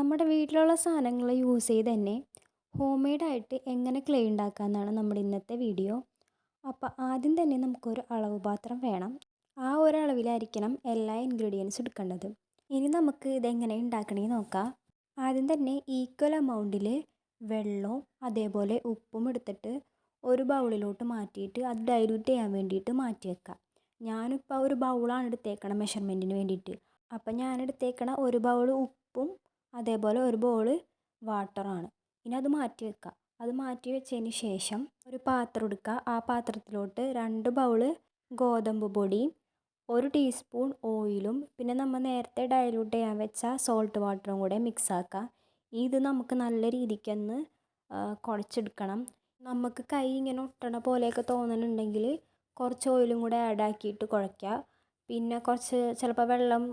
നമ്മുടെ വീട്ടിലുള്ള സാധനങ്ങൾ യൂസ് ചെയ്ത് തന്നെ ഹോം മെയ്ഡായിട്ട് എങ്ങനെ ക്ലേ ഉണ്ടാക്കാമെന്നാണ് നമ്മുടെ ഇന്നത്തെ വീഡിയോ. അപ്പോൾ ആദ്യം തന്നെ നമുക്കൊരു അളവ് പാത്രം വേണം. ആ ഒരു അളവിലായിരിക്കണം എല്ലാ ഇൻഗ്രീഡിയൻസും എടുക്കേണ്ടത്. ഇനി നമുക്ക് ഇതെങ്ങനെ ഉണ്ടാക്കണമെന്ന് നോക്കാം. ആദ്യം തന്നെ ഈക്വൽ എമൗണ്ടിൽ വെള്ളവും അതേപോലെ ഉപ്പും എടുത്തിട്ട് ഒരു ബൗളിലോട്ട് മാറ്റിയിട്ട് അത് ഡൈല്യൂട്ട് ചെയ്യാൻ വേണ്ടിയിട്ട് മാറ്റി വെക്കാം. ഞാനിപ്പോൾ ഒരു ബൗളാണ് എടുത്തേക്കണം മെഷർമെൻറ്റിന് വേണ്ടിയിട്ട്. അപ്പം ഞാൻ എടുത്തേക്കണ ഒരു ബൗൾ ഉപ്പും അതേപോലെ ഒരു ബൗൾ വാട്ടറാണ്. ഇനി അത് മാറ്റി വെക്കുക. അത് മാറ്റി വെച്ചതിന് ശേഷം ഒരു പാത്രം എടുക്കുക. ആ പാത്രത്തിലോട്ട് 2 ബൗൾ ഗോതമ്പ് പൊടിയും 1 ടീസ്പൂൺ ഓയിലും പിന്നെ നമ്മൾ നേരത്തെ ഡൈല്യൂട്ട് ചെയ്യാൻ വെച്ച സോൾട്ട് വാട്ടറും കൂടെ മിക്സ് ആക്കുക. ഇത് നമുക്ക് നല്ല രീതിക്കൊന്ന് കുഴച്ചെടുക്കണം. നമുക്ക് കൈ ഇങ്ങനെ ഒട്ടണ പോലെയൊക്കെ തോന്നുന്നുണ്ടെങ്കിൽ കുറച്ച് ഓയിലും കൂടെ ആഡ് ആക്കിയിട്ട് കുഴയ്ക്കുക. പിന്നെ കുറച്ച് ചിലപ്പോൾ വെള്ളം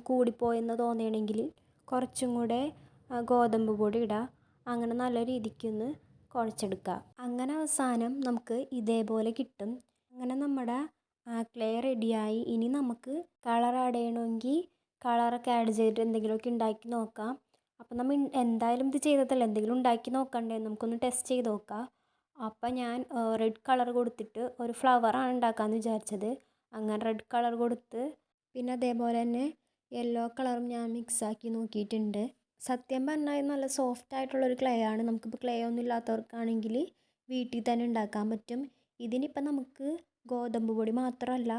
കൂടിപ്പോയെന്ന് തോന്നുകയാണെങ്കിൽ കുറച്ചും കൂടെ ഗോതമ്പ് പൊടി ഇടുക. അങ്ങനെ നല്ല രീതിക്കൊന്ന് കുഴച്ചെടുക്കുക. അങ്ങനെ അവസാനം നമുക്ക് ഇതേപോലെ കിട്ടും. അങ്ങനെ നമ്മുടെ ക്ലേ റെഡിയായി. ഇനി നമുക്ക് കളർ ആഡ് ചെയ്യണമെങ്കിൽ കളറൊക്കെ ആഡ് ചെയ്തിട്ട് എന്തെങ്കിലുമൊക്കെ ഉണ്ടാക്കി നോക്കാം. അപ്പം നമ്മൾ എന്തായാലും ഇത് ചെയ്തതല്ല, എന്തെങ്കിലും ഉണ്ടാക്കി നോക്കണ്ടേ, നമുക്കൊന്ന് ടെസ്റ്റ് ചെയ്ത് നോക്കാം. അപ്പം ഞാൻ റെഡ് കളർ കൊടുത്തിട്ട് ഒരു ഫ്ലവറാണ് ഉണ്ടാക്കാമെന്ന് വിചാരിച്ചത്. അങ്ങനെ റെഡ് കളർ കൊടുത്ത് പിന്നെ അതേപോലെ തന്നെ യെല്ലോ കളറും ഞാൻ മിക്സാക്കി നോക്കിയിട്ടുണ്ട്. സത്യം പറഞ്ഞാൽ നല്ല സോഫ്റ്റ് ആയിട്ടുള്ളൊരു ക്ലേ ആണ്. നമുക്കിപ്പോൾ ക്ലേ ഒന്നും ഇല്ലാത്തവർക്കാണെങ്കിൽ വീട്ടിൽ തന്നെ ഉണ്ടാക്കാൻ പറ്റും. ഇതിനിപ്പോൾ നമുക്ക് ഗോതമ്പ് പൊടി മാത്രമല്ല,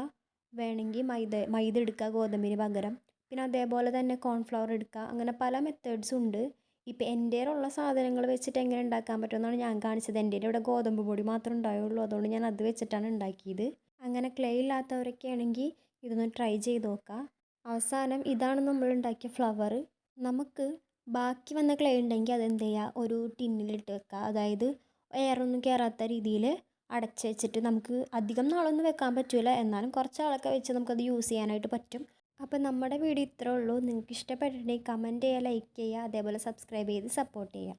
വേണമെങ്കിൽ മൈദ എടുക്കുക ഗോതമ്പിന് പകരം. പിന്നെ അതേപോലെ തന്നെ കോൺഫ്ലവർ എടുക്കുക. അങ്ങനെ പല മെത്തേഡ്സും ഉണ്ട്. ഇപ്പോൾ എൻ്റെ കയ്യിലുള്ള സാധനങ്ങൾ വെച്ചിട്ട് എങ്ങനെ ഉണ്ടാക്കാൻ പറ്റുമെന്നാണ് ഞാൻ കാണിച്ചത്. എൻ്റെ ഇവിടെ ഗോതമ്പ് പൊടി മാത്രമേ ഉണ്ടായുള്ളൂ. അതുകൊണ്ട് ഞാൻ അത് വെച്ചിട്ടാണ് ഉണ്ടാക്കിയത്. അങ്ങനെ ക്ലേ ഇല്ലാത്തവരൊക്കെ ആണെങ്കിൽ ഇതൊന്ന് ട്രൈ ചെയ്ത് നോക്കുക. അവസാനം ഇതാണ് നമ്മൾ ഉണ്ടാക്കിയ ഫ്ലവർ. നമുക്ക് ബാക്കി വന്ന ക്ലേ ഉണ്ടെങ്കിൽ അതെന്ത് ചെയ്യുക, ഒരു ടിന്നിലിട്ട് വെക്കുക. അതായത് എയറൊന്നും കയറാത്ത രീതിയിൽ അടച്ച് വെച്ചിട്ട് നമുക്ക് അധികം നാളൊന്നും വെക്കാൻ പറ്റില്ല, എന്നാലും കുറച്ച് നാളൊക്കെ വെച്ച് നമുക്കത് യൂസ് ചെയ്യാനായിട്ട് പറ്റും. അപ്പം നമ്മുടെ വീഡിയോ ഇത്രേ ഉള്ളൂ. നിങ്ങൾക്ക് ഇഷ്ടപ്പെട്ടിട്ടുണ്ടെങ്കിൽ കമൻറ്റ് ചെയ്യുക, ലൈക്ക് ചെയ്യുക, അതേപോലെ സബ്സ്ക്രൈബ് ചെയ്ത് സപ്പോർട്ട് ചെയ്യുക.